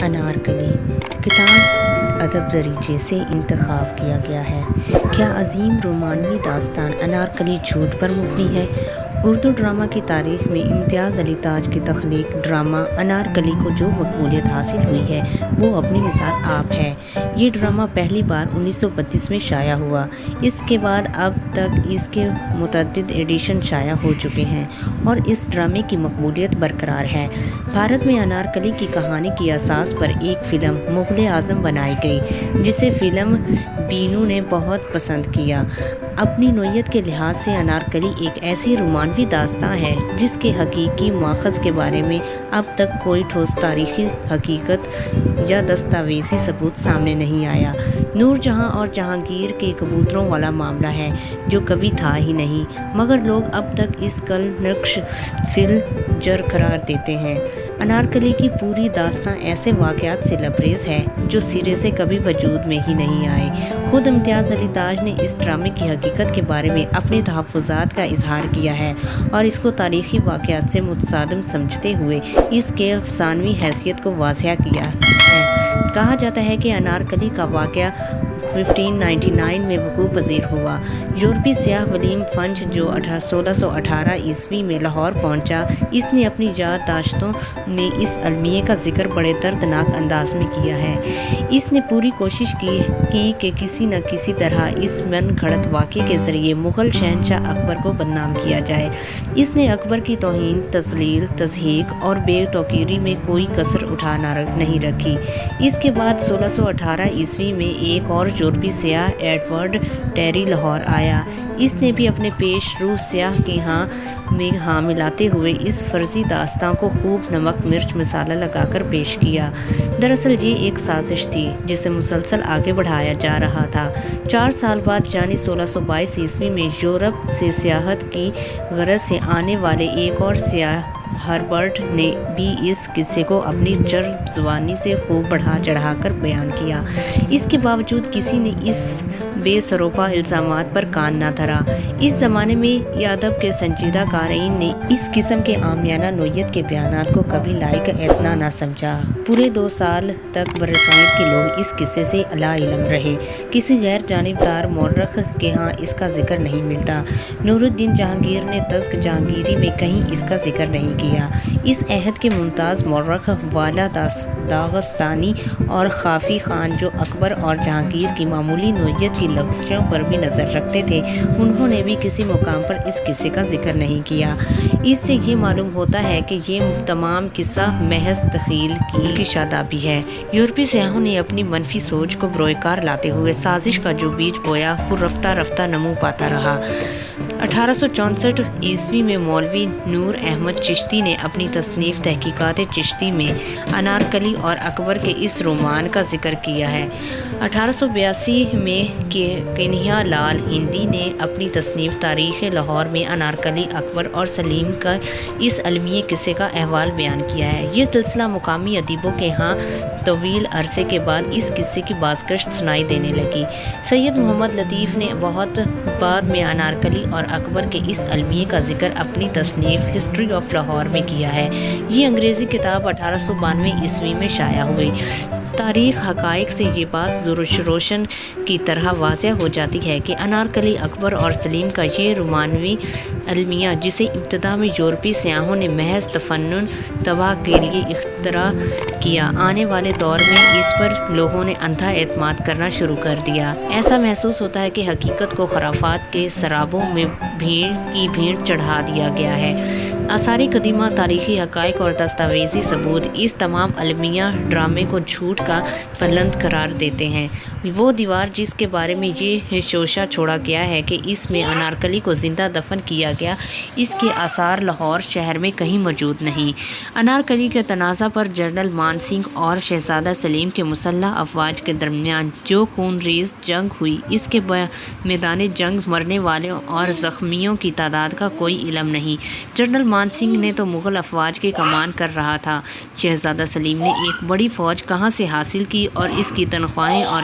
انارکلی کتاب ادب دریچے سے انتخاب کیا گیا ہے۔ کیا عظیم رومانوی داستان انارکلی جھوٹ پر مبنی ہے؟ اردو ڈرامہ کی تاریخ میں امتیاز علی تاج کی تخلیق ڈرامہ انارکلی کو جو مقبولیت حاصل ہوئی ہے وہ اپنی مثال آپ ہے۔ یہ ڈرامہ پہلی بار 1932 میں شائع ہوا۔ اس کے بعد اب تک اس کے متعدد ایڈیشن شائع ہو چکے ہیں اور اس ڈرامے کی مقبولیت برقرار ہے۔ بھارت میں انارکلی کی کہانی کی اساس پر ایک فلم مغل اعظم بنائی گئی جسے فلم بینو نے بہت پسند کیا۔ اپنی نوعیت کے لحاظ سے انارکلی ایک ایسی رومانوی داستان ہے جس کے حقیقی ماخذ کے بارے میں اب تک کوئی ٹھوس تاریخی حقیقت یا دستاویزی ثبوت سامنے نہیں آیا۔ نور جہاں اور جہانگیر کے کبوتروں والا معاملہ ہے جو کبھی تھا ہی نہیں، مگر لوگ اب تک اس کل نقش فل جر قرار دیتے ہیں۔ انارکلی کی پوری داستان ایسے واقعات سے لبریز ہے جو سرے سے کبھی وجود میں ہی نہیں آئے۔ خود امتیاز علی تاج نے اس ڈرامے کی حقیقت کے بارے میں اپنے تحفظات کا اظہار کیا ہے اور اس کو تاریخی واقعات سے متصادم سمجھتے ہوئے اس کے افسانوی حیثیت کو واضح کیا ہے۔ کہا جاتا ہے کہ انارکلی کا واقعہ 1599 میں وقوع پذیر ہوا۔ یورپی سیاح ولیم فنچ جو 1618 عیسوی میں لاہور پہنچا، اس نے اپنی یادداشتوں میں اس المیے کا ذکر بڑے دردناک انداز میں کیا ہے۔ اس نے پوری کوشش کی کہ کسی نہ کسی طرح اس من گھڑت واقعے کے ذریعے مغل شہنشاہ اکبر کو بدنام کیا جائے۔ اس نے اکبر کی توہین، تضلیل، تضحیک اور بے توقیری میں کوئی کسر نہیں رکھی۔ اس کے بعد 1618 عیسوی میں ایک اور یورپی سیاح ایڈورڈ ٹیری لاہور آیا۔ اس نے بھی اپنے پیش رو سیاح کے ہاں ملاتے ہوئے اس فرضی داستان کو خوب نمک مرچ مسالہ لگا کر پیش کیا۔ دراصل یہ ایک سازش تھی جسے مسلسل آگے بڑھایا جا رہا تھا۔ 4 سال بعد یعنی 1622 عیسوی میں یورپ سے سیاحت کی غرض سے آنے والے ایک اور سیاح ہربرٹ نے بھی اس قصے کو اپنی چرب زبانی سے خوب بڑھا چڑھا کر بیان کیا۔ اس کے باوجود کسی نے اس بے سروپا الزامات پر کان نہ دھرا۔ اس زمانے میں ادب کے سنجیدہ قارئین نے اس قسم کے عامیانہ نوعیت کے بیانات کو کبھی لائق اعتنا نہ سمجھا۔ پورے 2 سال تک برصغیر کے لوگ اس قصے سے لاعلم رہے۔ کسی غیر جانبدار مورخ کے ہاں اس کا ذکر نہیں ملتا۔ نور الدین جہانگیر نے تذکرہ جہانگیری میں کہیں اس کا ذکر نہیں کیا۔ اس عہد کے ممتاز مورخ والا داغستانی اور خافی خان جو اکبر اور جہانگیر کی معمولی نوعیت کی لغزشوں پر بھی نظر رکھتے تھے، انہوں نے بھی کسی مقام پر اس قصے کا ذکر نہیں کیا۔ اس سے یہ معلوم ہوتا ہے کہ یہ تمام قصہ محض تخیل کی شادابی ہے۔ یورپی سیاحوں نے اپنی منفی سوچ کو بروئے کار لاتے ہوئے سازش کا جو بیج بویا وہ رفتہ رفتہ نمو پاتا رہا۔ 1864 عیسوی میں مولوی نور احمد چشتی نے اپنی تصنیف تحقیقات چشتی میں انارکلی اور اکبر کے اس رومان کا ذکر کیا ہے۔ 1882 میں کنہیا لال ہندی نے اپنی تصنیف تاریخ لاہور میں انارکلی، اکبر اور سلیم کا اس المیے قصے کا احوال بیان کیا ہے۔ یہ سلسلہ مقامی ادیبوں کے ہاں طویل عرصے کے بعد اس قصے کی بازگشت سنائی دینے لگی۔ سید محمد لطیف نے بہت بعد میں انارکلی اور اکبر کے اس المیے کا ذکر اپنی تصنیف ہسٹری آف لاہور میں کیا ہے۔ یہ انگریزی کتاب 1892 عیسوی میں شائع ہوئی۔ تاریخ حقائق سے یہ بات روشن کی طرح واضح ہو جاتی ہے کہ انارکلی، اکبر اور سلیم کا یہ رومانوی المیہ جسے ابتدا میں یورپی سیاحوں نے محض تفنن تباہ کے لیے اختراع کیا، آنے والے دور میں اس پر لوگوں نے اندھا اعتماد کرنا شروع کر دیا۔ ایسا محسوس ہوتا ہے کہ حقیقت کو خرافات کے سرابوں میں بھیڑ چڑھا دیا گیا ہے۔ آثار قدیمہ، تاریخی حقائق اور دستاویزی ثبوت اس تمام المیہ ڈرامے کو جھوٹ کا پلند قرار دیتے ہیں۔ وہ دیوار جس کے بارے میں یہ شوشہ چھوڑا گیا ہے کہ اس میں انارکلی کو زندہ دفن کیا گیا، اس کے آثار لاہور شہر میں کہیں موجود نہیں۔ انارکلی کے تنازع پر جنرل مان سنگھ اور شہزادہ سلیم کے مسلح افواج کے درمیان جو خون ریز جنگ ہوئی، اس کے میدان جنگ مرنے والوں اور زخمیوں کی تعداد کا کوئی علم نہیں۔ جنرل مان سنگھ نے تو مغل افواج کی کمان کر رہا تھا، شہزادہ سلیم نے ایک بڑی فوج کہاں سے حاصل کی اور اس کی تنخواہیں اور